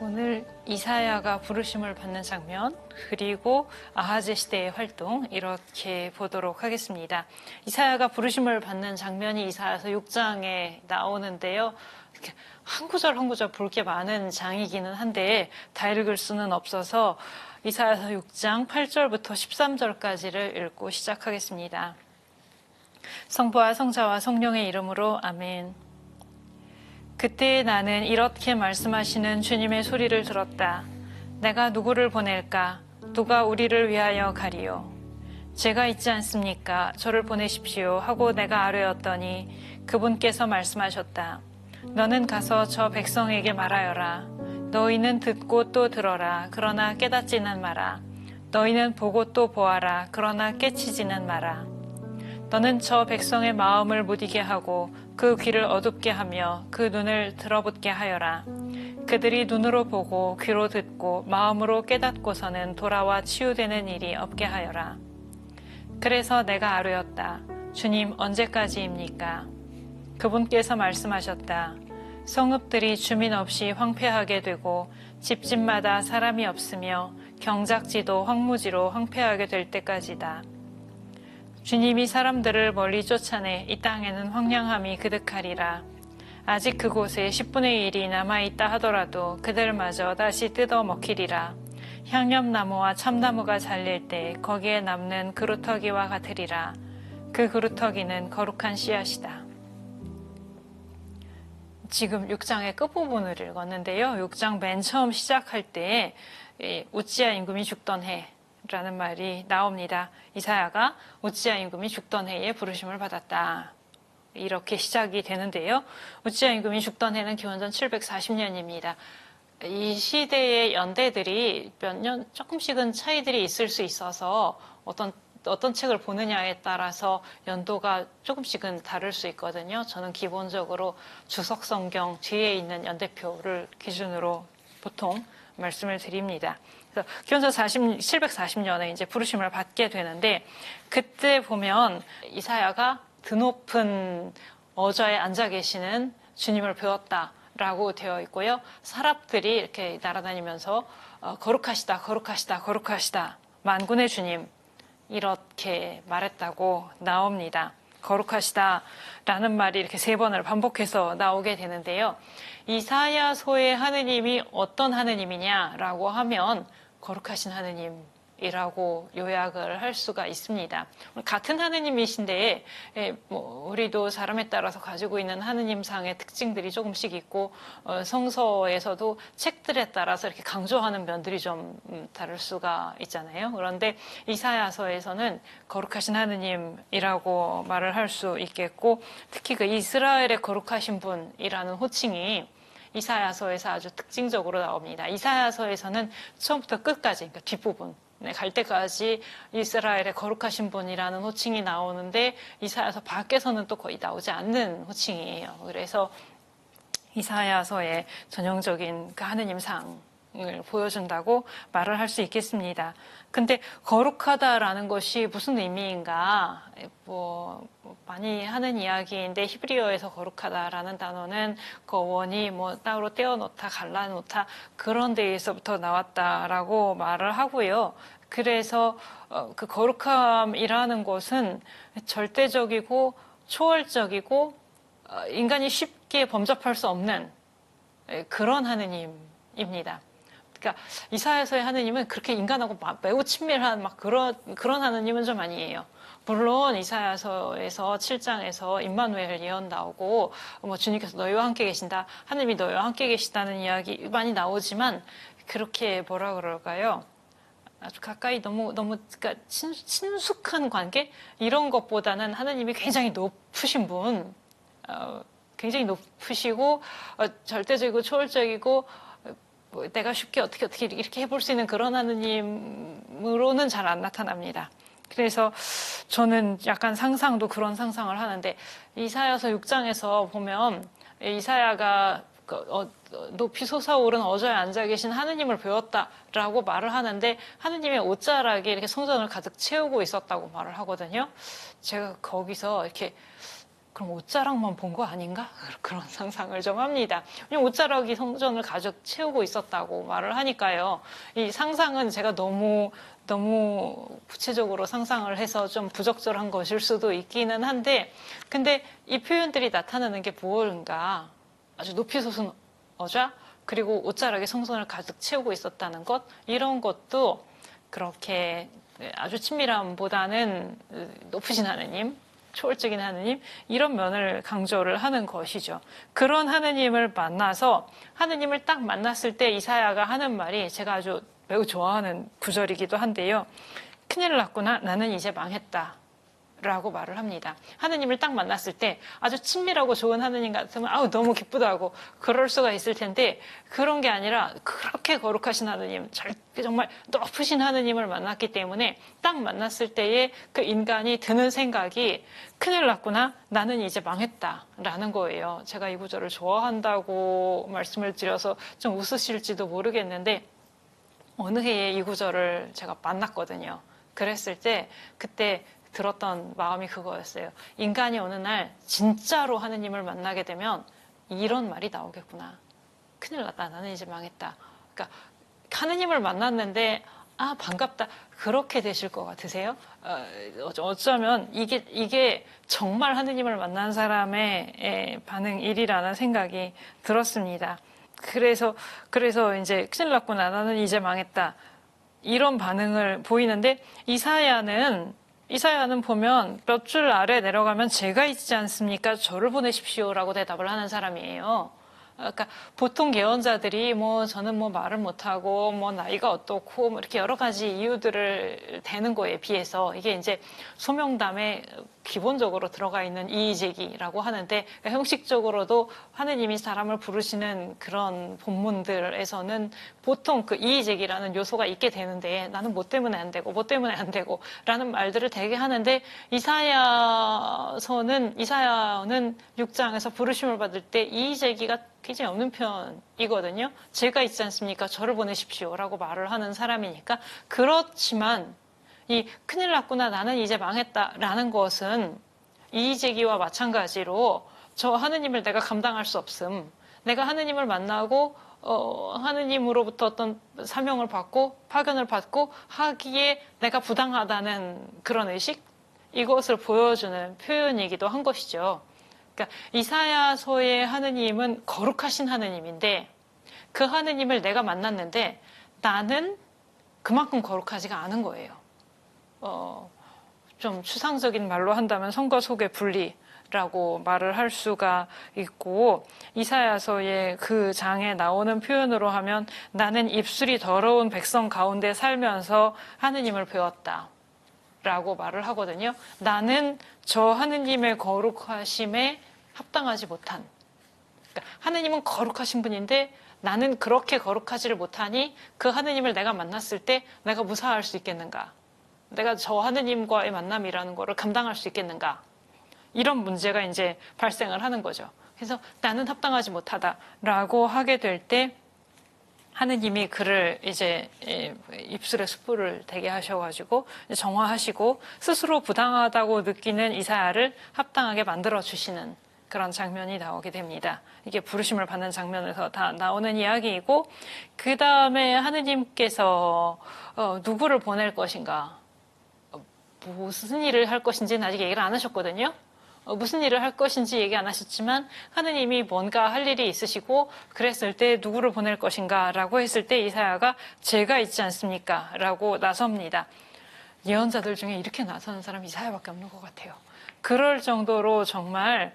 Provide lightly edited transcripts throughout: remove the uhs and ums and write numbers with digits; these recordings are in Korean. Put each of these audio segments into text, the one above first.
오늘 이사야가 부르심을 받는 장면, 그리고 아하즈 시대의 활동, 이렇게 보도록 하겠습니다. 이사야가 부르심을 받는 장면이 이사야서 6장에 나오는데요. 한 구절 한 구절 볼 게 많은 장이기는 한데 다 읽을 수는 없어서 이사야서 6장 8절부터 13절까지를 읽고 시작하겠습니다. 성부와 성자와 성령의 이름으로 아멘. 그때 나는 이렇게 말씀하시는 주님의 소리를 들었다. 내가 누구를 보낼까? 누가 우리를 위하여 가리요? 제가 있지 않습니까? 저를 보내십시오 하고 내가 아뢰었더니 그분께서 말씀하셨다. 너는 가서 저 백성에게 말하여라. 너희는 듣고 또 들어라. 그러나 깨닫지는 마라. 너희는 보고 또 보아라. 그러나 깨치지는 마라. 너는 저 백성의 마음을 무디게 하고 그 귀를 어둡게 하며 그 눈을 들어붙게 하여라. 그들이 눈으로 보고 귀로 듣고 마음으로 깨닫고서는 돌아와 치유되는 일이 없게 하여라. 그래서 내가 아뢰었다. 주님, 언제까지입니까? 그분께서 말씀하셨다. 성읍들이 주민 없이 황폐하게 되고 집집마다 사람이 없으며 경작지도 황무지로 황폐하게 될 때까지다. 주님이 사람들을 멀리 쫓아내 이 땅에는 황량함이 그득하리라. 아직 그곳에 10분의 1이 남아있다 하더라도 그들마저 다시 뜯어 먹히리라. 향염나무와 참나무가 잘릴 때 거기에 남는 그루터기와 같으리라. 그 그루터기는 거룩한 씨앗이다. 지금 6장의 끝부분을 읽었는데요. 6장 맨 처음 시작할 때 우찌야 임금이 죽던 해 라는 말이 나옵니다. 이사야가 우찌야 임금이 죽던 해에 부르심을 받았다. 이렇게 시작이 되는데요. 우찌야 임금이 죽던 해는 기원전 740년입니다. 이 시대의 연대들이 몇 년 조금씩은 차이들이 있을 수 있어서 어떤 책을 보느냐에 따라서 연도가 조금씩은 다를 수 있거든요. 저는 기본적으로 주석성경 뒤에 있는 연대표를 기준으로 보통 말씀을 드립니다. 그래서 기원전 740년에 이제 부르심을 받게 되는데, 그때 보면 이사야가 드높은 어저에 앉아 계시는 주님을 배웠다라고 되어 있고요. 사람들이 이렇게 날아다니면서 거룩하시다, 거룩하시다, 거룩하시다, 만군의 주님, 이렇게 말했다고 나옵니다. 거룩하시다라는 말이 이렇게 3번을 반복해서 나오게 되는데요. 이사야서의 하느님이 어떤 하느님이냐라고 하면 거룩하신 하느님이라고 요약을 할 수가 있습니다. 같은 하느님이신데 우리도 사람에 따라서 가지고 있는 하느님상의 특징들이 조금씩 있고 성서에서도 책들에 따라서 이렇게 강조하는 면들이 좀 다를 수가 있잖아요. 그런데 이사야서에서는 거룩하신 하느님이라고 말을 할 수 있겠고, 특히 그 이스라엘의 거룩하신 분이라는 호칭이 이사야서에서 아주 특징적으로 나옵니다. 이사야서에서는 처음부터 끝까지, 그러니까 뒷부분 갈 때까지 이스라엘의 거룩하신 분이라는 호칭이 나오는데, 이사야서 밖에서는 또 거의 나오지 않는 호칭이에요. 그래서 이사야서의 전형적인 그 하느님상을 보여준다고 말을 할 수 있겠습니다. 근데 거룩하다라는 것이 무슨 의미인가? 많이 하는 이야기인데, 히브리어에서 거룩하다라는 단어는 그 원이 따로 떼어놓다, 갈라놓다, 그런 데에서부터 나왔다라고 말을 하고요. 그래서 그 거룩함이라는 것은 절대적이고 초월적이고 인간이 쉽게 범접할 수 없는 그런 하느님입니다. 그러니까 이사야서의 하느님은 그렇게 인간하고 매우 친밀한 그런 하느님은 좀 아니에요. 물론 이사야서에서 7장에서 임마누엘 예언 나오고 주님께서 너희와 함께 계신다, 하느님이 너희와 함께 계시다는 이야기 많이 나오지만, 그렇게 뭐라 그럴까요? 아주 가까이 너무 그러니까 친숙한 관계, 이런 것보다는 하느님이 굉장히 높으신 분, 굉장히 높으시고 절대적이고 초월적이고 내가 쉽게 어떻게 이렇게 해볼 수 있는 그런 하느님으로는 잘 안 나타납니다. 그래서 저는 약간 그런 상상을 하는데, 이사야서 6장에서 보면 이사야가 높이 솟아오른 어저에 앉아 계신 하느님을 배웠다라고 말을 하는데, 하느님의 옷자락이 이렇게 성전을 가득 채우고 있었다고 말을 하거든요. 제가 거기서 이렇게 그럼 옷자락만 본 거 아닌가? 그런 상상을 좀 합니다. 왜냐면 옷자락이 성전을 가득 채우고 있었다고 말을 하니까요. 이 상상은 제가 너무 구체적으로 상상을 해서 좀 부적절한 것일 수도 있기는 한데, 근데 이 표현들이 나타나는 게 무엇인가? 아주 높이 솟은 어좌, 그리고 옷자락이 성전을 가득 채우고 있었다는 것, 이런 것도 그렇게 아주 친밀함보다는 높으신 하느님, 초월적인 하느님, 이런 면을 강조를 하는 것이죠. 그런 하느님을 만나서 하느님을 딱 만났을 때 이사야가 하는 말이 제가 아주 매우 좋아하는 구절이기도 한데요. 큰일 났구나, 나는 이제 망했다 라고 말을 합니다. 하느님을 딱 만났을 때 아주 친밀하고 좋은 하느님 같으면 아우 너무 기쁘다고 그럴 수가 있을 텐데, 그런 게 아니라 그렇게 거룩하신 하느님, 정말 높으신 하느님을 만났기 때문에 딱 만났을 때에 그 인간이 드는 생각이 큰일 났구나, 나는 이제 망했다 라는 거예요. 제가 이 구절을 좋아한다고 말씀을 드려서 좀 웃으실지도 모르겠는데, 어느 해에 이 구절을 제가 만났거든요. 그랬을 때 그때 들었던 마음이 그거였어요. 인간이 어느 날 진짜로 하느님을 만나게 되면 이런 말이 나오겠구나. 큰일 났다. 나는 이제 망했다. 그러니까 하느님을 만났는데 아 반갑다. 그렇게 되실 것 같으세요? 어쩌면 이게 정말 하느님을 만난 사람의 반응일이라는 생각이 들었습니다. 그래서 이제 큰일 났구나. 나는 이제 망했다. 이런 반응을 보이는데 이사야는 보면 몇 줄 아래 내려가면 제가 있지 않습니까? 저를 보내십시오라고 대답을 하는 사람이에요. 그러니까 보통 예언자들이 저는 말을 못하고 나이가 어떻고 이렇게 여러 가지 이유들을 대는 거에 비해서 이게 이제 소명담에 기본적으로 들어가 있는 이의제기라고 하는데, 형식적으로도 하느님이 사람을 부르시는 그런 본문들에서는 보통 그 이의제기라는 요소가 있게 되는데, 나는 뭐 때문에 안 되고 뭐 때문에 안 되고 라는 말들을 되게 하는데, 이사야는 6장에서 부르심을 받을 때 이의제기가 굉장히 없는 편이거든요. 제가 있지 않습니까? 저를 보내십시오 라고 말을 하는 사람이니까. 그렇지만 이 큰일 났구나, 나는 이제 망했다라는 것은 이의제기와 마찬가지로 저 하느님을 내가 감당할 수 없음, 내가 하느님을 만나고 하느님으로부터 어떤 사명을 받고 파견을 받고 하기에 내가 부당하다는 그런 의식, 이것을 보여주는 표현이기도 한 것이죠. 그러니까 이사야서의 하느님은 거룩하신 하느님인데, 그 하느님을 내가 만났는데 나는 그만큼 거룩하지가 않은 거예요. 좀 추상적인 말로 한다면 성과 속의 분리라고 말을 할 수가 있고, 이사야서의 그 장에 나오는 표현으로 하면 나는 입술이 더러운 백성 가운데 살면서 하느님을 배웠다 라고 말을 하거든요. 나는 저 하느님의 거룩하심에 합당하지 못한, 그러니까 하느님은 거룩하신 분인데 나는 그렇게 거룩하지를 못하니 그 하느님을 내가 만났을 때 내가 무사할 수 있겠는가? 내가 저 하느님과의 만남이라는 거를 감당할 수 있겠는가? 이런 문제가 이제 발생을 하는 거죠. 그래서 나는 합당하지 못하다라고 하게 될 때 하느님이 그를 이제 입술에 숯불을 대게 하셔가지고 정화하시고 스스로 부당하다고 느끼는 이사야를 합당하게 만들어 주시는 그런 장면이 나오게 됩니다. 이게 부르심을 받는 장면에서 다 나오는 이야기이고, 그 다음에 하느님께서 누구를 보낼 것인가, 무슨 일을 할 것인지는 아직 얘기를 안 하셨거든요. 무슨 일을 할 것인지 얘기 안 하셨지만 하느님이 뭔가 할 일이 있으시고 그랬을 때 누구를 보낼 것인가 라고 했을 때 이사야가 제가 있지 않습니까? 라고 나섭니다. 예언자들 중에 이렇게 나서는 사람이 이사야밖에 없는 것 같아요. 그럴 정도로 정말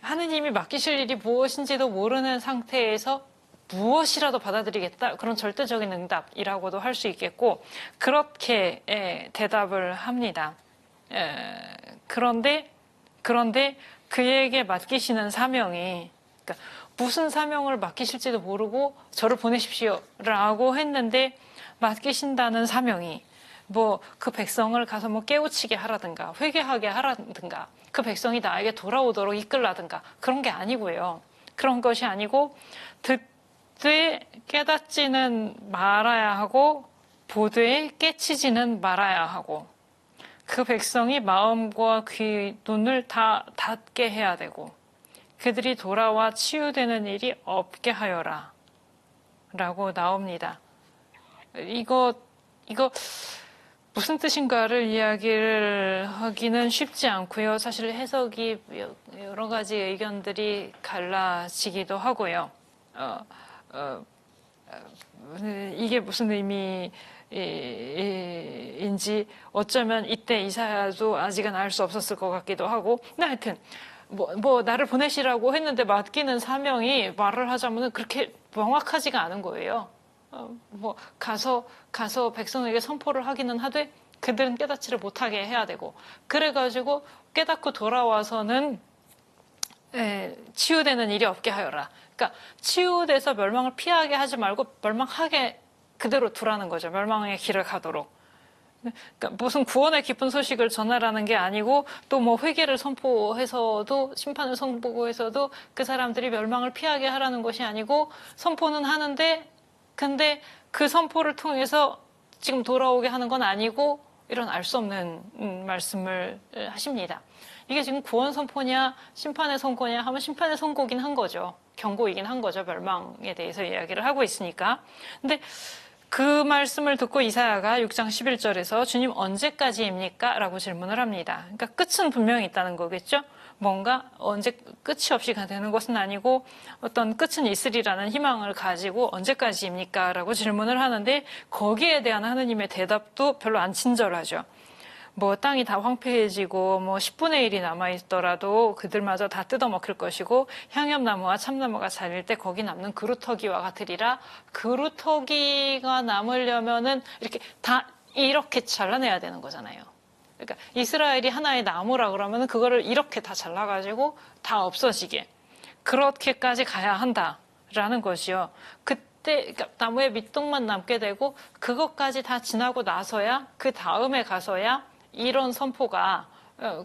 하느님이 맡기실 일이 무엇인지도 모르는 상태에서 무엇이라도 받아들이겠다, 그런 절대적인 응답이라고도 할 수 있겠고, 그렇게 대답을 합니다. 그런데 그에게 맡기시는 사명이, 그러니까 무슨 사명을 맡기실지도 모르고 저를 보내십시오라고 했는데 맡기신다는 사명이 그 백성을 가서 깨우치게 하라든가 회개하게 하라든가 그 백성이 나에게 돌아오도록 이끌라든가 그런 게 아니고요. 그런 것이 아니고 듣되 깨닫지는 말아야 하고 보되 깨치지는 말아야 하고, 그 백성이 마음과 귀, 눈을 다 닫게 해야 되고 그들이 돌아와 치유되는 일이 없게 하여라 라고 나옵니다. 이거 무슨 뜻인가를 이야기를 하기는 쉽지 않고요. 사실 해석이 여러 가지 의견들이 갈라지기도 하고요. 이게 무슨 의미인지 어쩌면 이때 이사야도 아직은 알 수 없었을 것 같기도 하고. 근데 하여튼 나를 보내시라고 했는데 맡기는 사명이 말을 하자면 그렇게 명확하지가 않은 거예요. 가서 백성에게 선포를 하기는 하되 그들은 깨닫지를 못하게 해야 되고 그래가지고 깨닫고 돌아와서는 치유되는 일이 없게 하여라. 그러니까 치유돼서 멸망을 피하게 하지 말고 멸망하게 그대로 두라는 거죠. 멸망의 길을 가도록. 그러니까 무슨 구원의 기쁜 소식을 전하라는 게 아니고 또 뭐 회개를 선포해서도 심판을 선포해서도 그 사람들이 멸망을 피하게 하라는 것이 아니고 선포는 하는데 근데 그 선포를 통해서 지금 돌아오게 하는 건 아니고 이런 알 수 없는 말씀을 하십니다. 이게 지금 구원 선포냐 심판의 선고냐 하면 심판의 선고긴 한 거죠. 경고이긴 한 거죠. 멸망에 대해서 이야기를 하고 있으니까. 근데 그 말씀을 듣고 이사야가 6장 11절에서 주님 언제까지입니까? 라고 질문을 합니다. 그러니까 끝은 분명히 있다는 거겠죠. 뭔가 언제 끝이 없이 되는 것은 아니고 어떤 끝은 있으리라는 희망을 가지고 언제까지입니까? 라고 질문을 하는데 거기에 대한 하느님의 대답도 별로 안 친절하죠. 땅이 다 황폐해지고 10분의 1이 남아있더라도 그들마저 다 뜯어먹힐 것이고 향엽나무와 참나무가 자릴 때 거기 남는 그루터기와 같으리라. 그루터기가 남으려면은 이렇게 잘라내야 되는 거잖아요. 그러니까 이스라엘이 하나의 나무라 그러면 그거를 이렇게 다 잘라가지고 다 없어지게 그렇게까지 가야 한다라는 것이요. 그러니까 나무의 밑둥만 남게 되고 그것까지 다 지나고 나서야 그 다음에 가서야 이런 선포가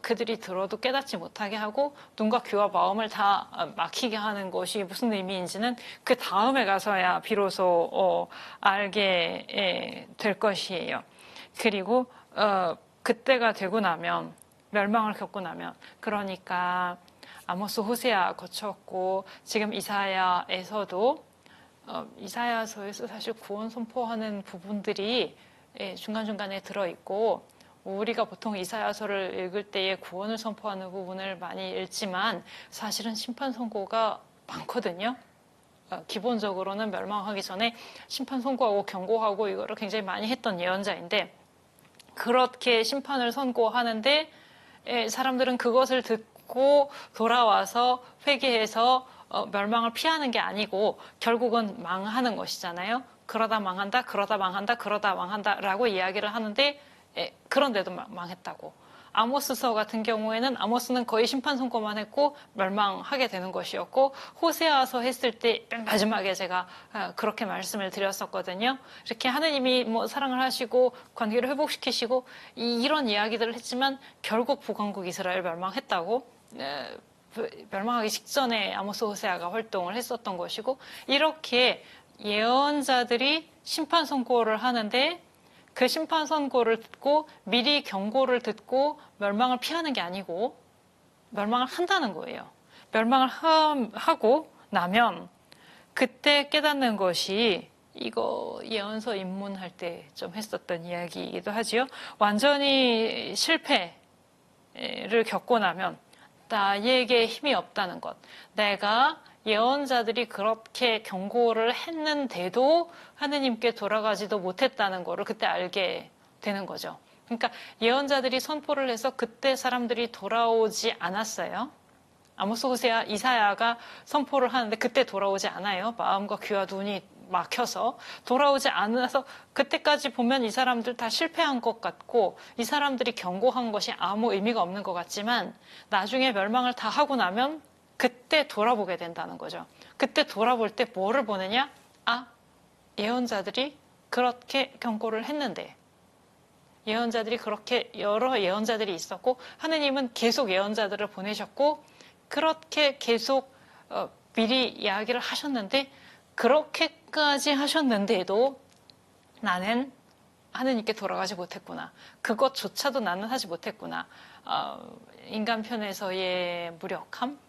그들이 들어도 깨닫지 못하게 하고 눈과 귀와 마음을 다 막히게 하는 것이 무슨 의미인지는 그 다음에 가서야 비로소 알게 될 것이에요. 그리고 그때가 되고 나면 멸망을 겪고 나면 그러니까 아모스 호세아 거쳤고 지금 이사야에서도 이사야서에서 사실 구원 선포하는 부분들이 중간중간에 들어있고 우리가 보통 이사야서를 읽을 때에 구원을 선포하는 부분을 많이 읽지만 사실은 심판 선고가 많거든요. 기본적으로는 멸망하기 전에 심판 선고하고 경고하고 이거를 굉장히 많이 했던 예언자인데 그렇게 심판을 선고하는데 사람들은 그것을 듣고 돌아와서 회개해서 멸망을 피하는 게 아니고 결국은 망하는 것이잖아요. 그러다 망한다, 그러다 망한다, 그러다 망한다라고 이야기를 하는데 그런데도 망했다고. 아모스서 같은 경우에는 아모스는 거의 심판 선고만 했고 멸망하게 되는 것이었고 호세아서 했을 때 맨 마지막에 제가 그렇게 말씀을 드렸었거든요. 이렇게 하느님이 사랑을 하시고 관계를 회복시키시고 이런 이야기들을 했지만 결국 북왕국 이스라엘 멸망했다고 멸망하기 직전에 아모스 호세아가 활동을 했었던 것이고 이렇게 예언자들이 심판 선고를 하는데 그 심판 선고를 듣고 미리 경고를 듣고 멸망을 피하는 게 아니고 멸망을 한다는 거예요. 멸망을 하고 나면 그때 깨닫는 것이 이거 예언서 입문할 때 좀 했었던 이야기이기도 하지요. 완전히 실패를 겪고 나면 나에게 힘이 없다는 것. 내가 예언자들이 그렇게 경고를 했는데도 하느님께 돌아가지도 못했다는 거를 그때 알게 되는 거죠. 그러니까 예언자들이 선포를 해서 그때 사람들이 돌아오지 않았어요. 아모스, 호세아, 이사야가 선포를 하는데 그때 돌아오지 않아요. 마음과 귀와 눈이 막혀서 돌아오지 않아서 그때까지 보면 이 사람들 다 실패한 것 같고 이 사람들이 경고한 것이 아무 의미가 없는 것 같지만 나중에 멸망을 다 하고 나면 그때 돌아보게 된다는 거죠. 그때 돌아볼 때 뭐를 보느냐? 예언자들이 그렇게 경고를 했는데 예언자들이 그렇게 여러 예언자들이 있었고 하느님은 계속 예언자들을 보내셨고 그렇게 계속 미리 이야기를 하셨는데 그렇게까지 하셨는데도 나는 하느님께 돌아가지 못했구나. 그것조차도 나는 하지 못했구나. 인간 편에서의 무력함?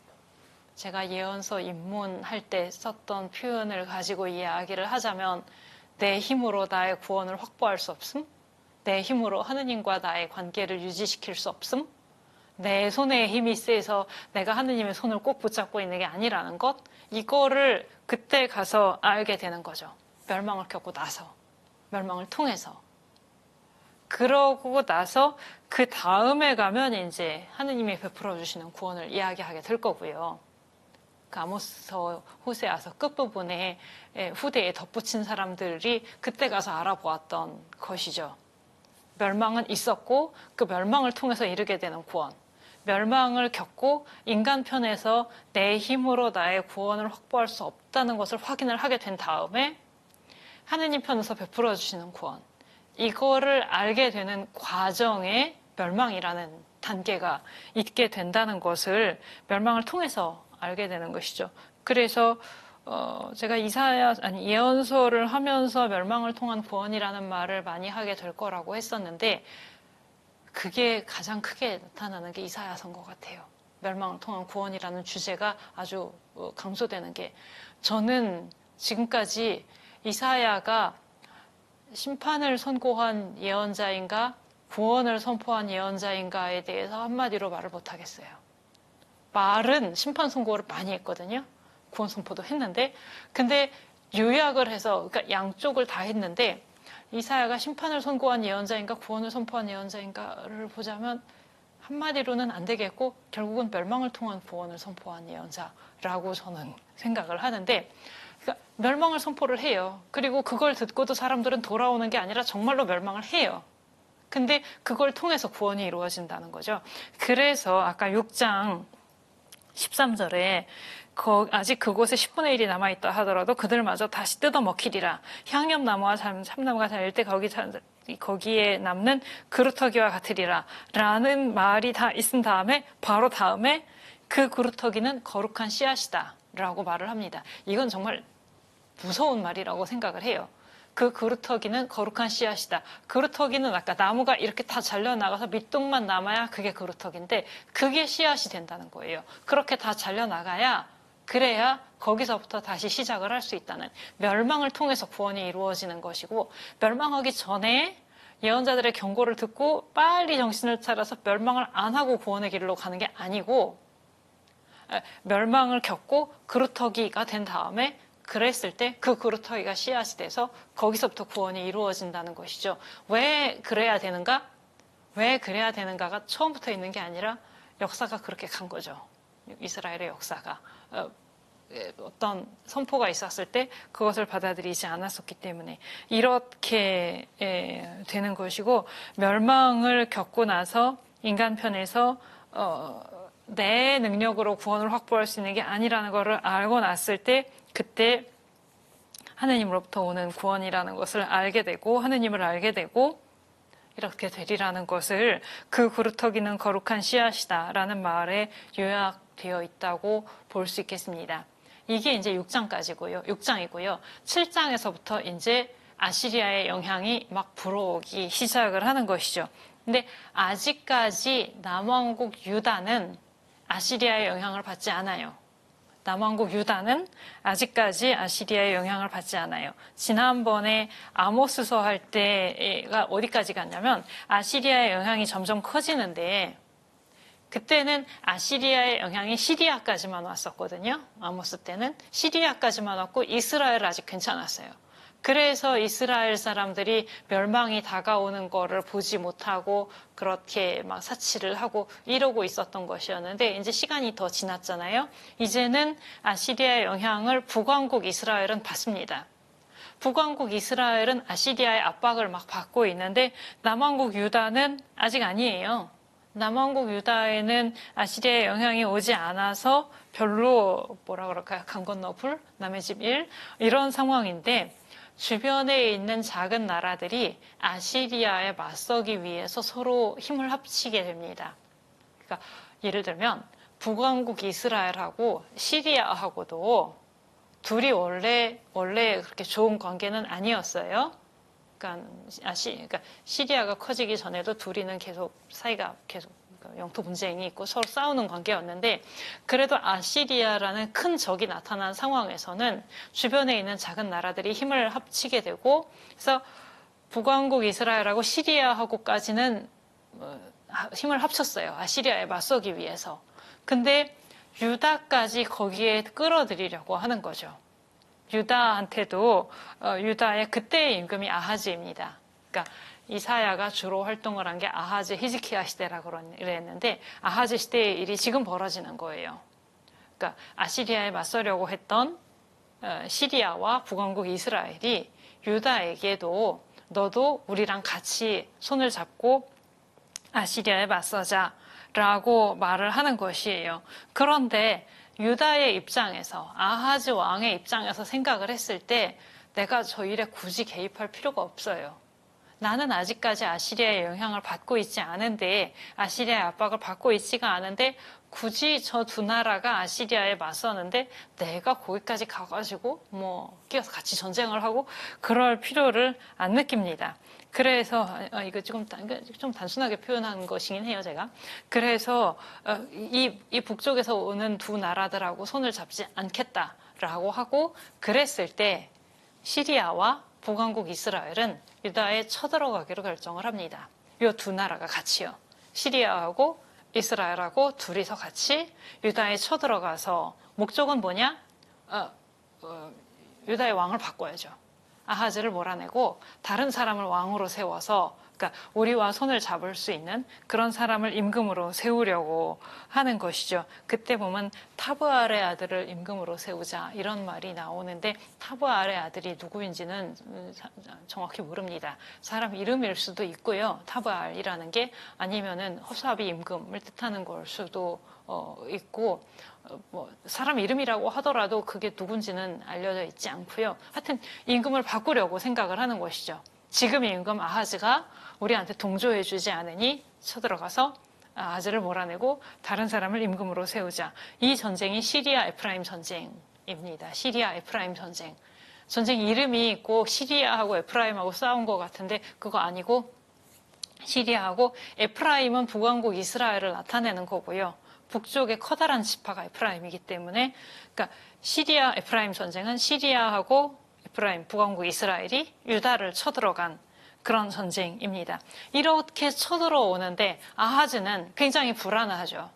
제가 예언서 입문할 때 썼던 표현을 가지고 이야기를 하자면 내 힘으로 나의 구원을 확보할 수 없음? 내 힘으로 하느님과 나의 관계를 유지시킬 수 없음? 내 손에 힘이 세서 내가 하느님의 손을 꼭 붙잡고 있는 게 아니라는 것? 이거를 그때 가서 알게 되는 거죠. 멸망을 겪고 나서. 멸망을 통해서. 그러고 나서 그 다음에 가면 이제 하느님이 베풀어 주시는 구원을 이야기하게 될 거고요. 그 아모스서 호세아서 끝부분에 후대에 덧붙인 사람들이 그때 가서 알아보았던 것이죠. 멸망은 있었고 그 멸망을 통해서 이르게 되는 구원. 멸망을 겪고 인간 편에서 내 힘으로 나의 구원을 확보할 수 없다는 것을 확인을 하게 된 다음에 하느님 편에서 베풀어 주시는 구원. 이거를 알게 되는 과정에 멸망이라는 단계가 있게 된다는 것을 멸망을 통해서 알게 되는 것이죠. 그래서 제가 예언서를 하면서 멸망을 통한 구원이라는 말을 많이 하게 될 거라고 했었는데 그게 가장 크게 나타나는 게 이사야서인 것 같아요. 멸망을 통한 구원이라는 주제가 아주 강조되는 게 저는 지금까지 이사야가 심판을 선고한 예언자인가 구원을 선포한 예언자인가에 대해서 한마디로 말을 못하겠어요. 말은 심판 선고를 많이 했거든요. 구원 선포도 했는데 근데 요약을 해서 그러니까 양쪽을 다 했는데 이사야가 심판을 선고한 예언자인가 구원을 선포한 예언자인가를 보자면 한마디로는 안 되겠고 결국은 멸망을 통한 구원을 선포한 예언자라고 저는 생각을 하는데 그러니까 멸망을 선포를 해요. 그리고 그걸 듣고도 사람들은 돌아오는 게 아니라 정말로 멸망을 해요. 근데 그걸 통해서 구원이 이루어진다는 거죠. 그래서 아까 6장 13절에 아직 그곳에 10분의 1이 남아있다 하더라도 그들마저 다시 뜯어먹히리라. 향염나무와 참나무가 자랄 때 거기에 남는 그루터기와 같으리라. 라는 말이 다 있은 다음에 바로 다음에 그 그루터기는 거룩한 씨앗이다 라고 말을 합니다. 이건 정말 무서운 말이라고 생각을 해요. 그 그루터기는 거룩한 씨앗이다. 그루터기는 아까 나무가 이렇게 다 잘려나가서 밑둥만 남아야 그게 그루터기인데 그게 씨앗이 된다는 거예요. 그렇게 다 잘려나가야 그래야 거기서부터 다시 시작을 할 수 있다는 멸망을 통해서 구원이 이루어지는 것이고 멸망하기 전에 예언자들의 경고를 듣고 빨리 정신을 차려서 멸망을 안 하고 구원의 길로 가는 게 아니고 멸망을 겪고 그루터기가 된 다음에 그랬을 때 그 그루터기가 씨앗이 돼서 거기서부터 구원이 이루어진다는 것이죠. 왜 그래야 되는가? 왜 그래야 되는가가 처음부터 있는 게 아니라 역사가 그렇게 간 거죠. 이스라엘의 역사가. 어떤 선포가 있었을 때 그것을 받아들이지 않았었기 때문에 이렇게 되는 것이고 멸망을 겪고 나서 인간 편에서 내 능력으로 구원을 확보할 수 있는 게 아니라는 것을 알고 났을 때 그때 하느님으로부터 오는 구원이라는 것을 알게 되고 하느님을 알게 되고 이렇게 되리라는 것을 그 그루터기는 거룩한 씨앗이다라는 말에 요약되어 있다고 볼 수 있겠습니다. 이게 이제 6장이고요. 7장에서부터 이제 아시리아의 영향이 막 불어오기 시작을 하는 것이죠. 근데 아직까지 남왕국 유다는 아시리아의 영향을 받지 않아요. 남왕국 유다는 아직까지 아시리아의 영향을 받지 않아요. 지난번에 아모스서 할 때가 어디까지 갔냐면 아시리아의 영향이 점점 커지는데 그때는 아시리아의 영향이 시리아까지만 왔었거든요. 아모스 때는 시리아까지만 왔고 이스라엘 아직 괜찮았어요. 그래서 이스라엘 사람들이 멸망이 다가오는 거를 보지 못하고 그렇게 막 사치를 하고 이러고 있었던 것이었는데 이제 시간이 더 지났잖아요. 이제는 아시리아의 영향을 북왕국 이스라엘은 받습니다. 북왕국 이스라엘은 아시리아의 압박을 막 받고 있는데 남왕국 유다는 아직 아니에요. 남왕국 유다에는 아시리아의 영향이 오지 않아서 별로 뭐라 그럴까요? 강 건너 불, 남의 집 일 이런 상황인데 주변에 있는 작은 나라들이 아시리아에 맞서기 위해서 서로 힘을 합치게 됩니다. 그러니까 예를 들면 북왕국 이스라엘하고 시리아하고도 둘이 원래 그렇게 좋은 관계는 아니었어요. 그러니까 시리아가 커지기 전에도 둘이는 계속 사이가 계속 영토 분쟁이 있고 서로 싸우는 관계였는데, 그래도 아시리아라는 큰 적이 나타난 상황에서는 주변에 있는 작은 나라들이 힘을 합치게 되고, 그래서 북왕국 이스라엘하고 시리아하고까지는 힘을 합쳤어요. 아시리아에 맞서기 위해서. 근데 유다까지 거기에 끌어들이려고 하는 거죠. 유다한테도 유다의 그때의 임금이 아하즈입니다. 그러니까 이사야가 주로 활동을 한 게 아하즈 히즈키야 시대라고 그랬는데, 아하즈 시대의 일이 지금 벌어지는 거예요. 그러니까 아시리아에 맞서려고 했던 시리아와 북왕국 이스라엘이 유다에게도 너도 우리랑 같이 손을 잡고 아시리아에 맞서자라고 말을 하는 것이에요. 그런데 유다의 입장에서, 아하즈 왕의 입장에서 생각을 했을 때 내가 저 일에 굳이 개입할 필요가 없어요. 나는 아직까지 아시리아의 영향을 받고 있지 않은데, 아시리아의 압박을 받고 있지가 않은데 굳이 저 두 나라가 아시리아에 맞서는데 내가 거기까지 가가지고 끼어서 같이 전쟁을 하고 그럴 필요를 안 느낍니다. 그래서 이거 좀 단순하게 표현한 것이긴 해요, 제가. 그래서 이 북쪽에서 오는 두 나라들하고 손을 잡지 않겠다라고 하고 그랬을 때 시리아와 북왕국 이스라엘은 유다에 쳐들어가기로 결정을 합니다. 이 두 나라가 같이요. 시리아하고 이스라엘하고 둘이서 같이 유다에 쳐들어가서 목적은 뭐냐? 유다의 왕을 바꿔야죠. 아하즈를 몰아내고 다른 사람을 왕으로 세워서, 그러니까 우리와 손을 잡을 수 있는 그런 사람을 임금으로 세우려고 하는 것이죠. 그때 보면 타브알의 아들을 임금으로 세우자 이런 말이 나오는데, 타브알의 아들이 누구인지는 정확히 모릅니다. 사람 이름일 수도 있고요. 타브알이라는 게 아니면은 허사비 임금을 뜻하는 걸 수도 있고, 사람 이름이라고 하더라도 그게 누군지는 알려져 있지 않고요. 하여튼 임금을 바꾸려고 생각을 하는 것이죠. 지금의 임금 아하즈가 우리한테 동조해주지 않으니 쳐들어가서 아하즈를 몰아내고 다른 사람을 임금으로 세우자. 이 전쟁이 시리아 에프라임 전쟁입니다. 시리아 에프라임 전쟁. 전쟁 이름이 꼭 시리아하고 에프라임하고 싸운 것 같은데 그거 아니고, 시리아하고 에프라임은 북왕국 이스라엘을 나타내는 거고요. 북쪽의 커다란 지파가 에프라임이기 때문에, 그러니까 시리아 에프라임 전쟁은 시리아하고 에프라임, 북왕국 이스라엘이 유다를 쳐들어간 그런 전쟁입니다. 이렇게 쳐들어오는데 아하즈는 굉장히 불안하죠.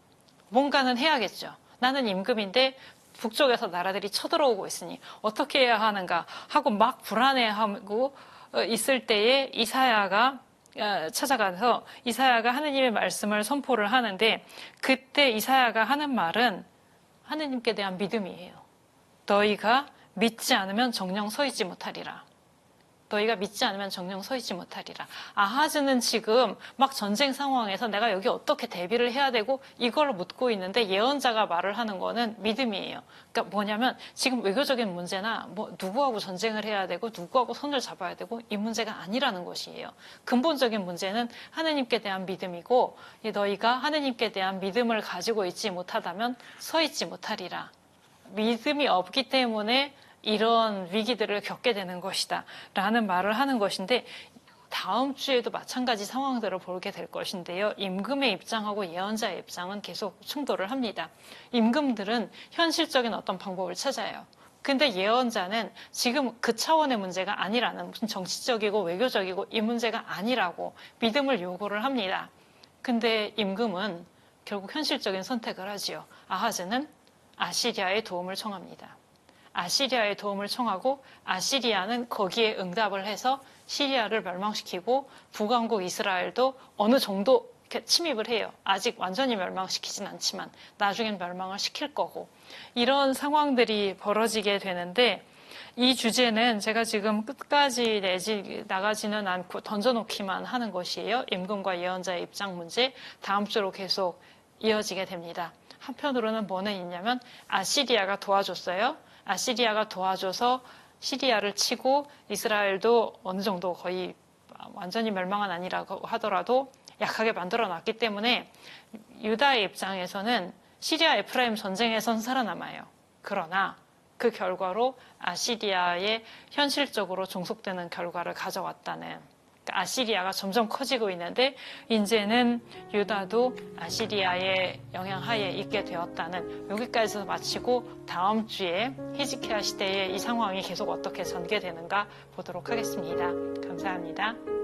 뭔가는 해야겠죠. 나는 임금인데 북쪽에서 나라들이 쳐들어오고 있으니 어떻게 해야 하는가 하고 막 불안해하고 있을 때에 이사야가 찾아가서 이사야가 하느님의 말씀을 선포를 하는데, 그때 이사야가 하는 말은 하느님께 대한 믿음이에요. 너희가 믿지 않으면 정령 서 있지 못하리라. 너희가 믿지 않으면 정령 서 있지 못하리라. 아하즈는 지금 막 전쟁 상황에서 내가 여기 어떻게 대비를 해야 되고 이걸 묻고 있는데, 예언자가 말을 하는 거는 믿음이에요. 그러니까 뭐냐면 지금 외교적인 문제나 누구하고 전쟁을 해야 되고 누구하고 손을 잡아야 되고 이 문제가 아니라는 것이에요. 근본적인 문제는 하느님께 대한 믿음이고, 너희가 하느님께 대한 믿음을 가지고 있지 못하다면 서 있지 못하리라. 믿음이 없기 때문에 이런 위기들을 겪게 되는 것이다 라는 말을 하는 것인데, 다음 주에도 마찬가지 상황들을 보게 될 것인데요. 임금의 입장하고 예언자의 입장은 계속 충돌을 합니다. 임금들은 현실적인 어떤 방법을 찾아요. 근데 예언자는 지금 그 차원의 문제가 아니라는, 무슨 정치적이고 외교적이고 이 문제가 아니라고 믿음을 요구를 합니다. 근데 임금은 결국 현실적인 선택을 하지요. 아하즈는 아시리아의 도움을 청합니다. 아시리아의 도움을 청하고 아시리아는 거기에 응답을 해서 시리아를 멸망시키고 북왕국 이스라엘도 어느 정도 침입을 해요. 아직 완전히 멸망시키진 않지만 나중엔 멸망을 시킬 거고, 이런 상황들이 벌어지게 되는데, 이 주제는 제가 지금 끝까지 나가지는 않고 던져놓기만 하는 것이에요. 임금과 예언자의 입장 문제, 다음 주로 계속 이어지게 됩니다. 한편으로는 뭐는 있냐면 아시리아가 도와줬어요. 아시리아가 도와줘서 시리아를 치고 이스라엘도 어느 정도 거의 완전히 멸망은 아니라고 하더라도 약하게 만들어놨기 때문에 유다의 입장에서는 시리아 에프라임 전쟁에선 살아남아요. 그러나 그 결과로 아시리아에 현실적으로 종속되는 결과를 가져왔다는, 아시리아가 점점 커지고 있는데 이제는 유다도 아시리아의 영향하에 있게 되었다는, 여기까지서 마치고 다음 주에 히즈키야 시대의 이 상황이 계속 어떻게 전개되는가 보도록 하겠습니다. 감사합니다.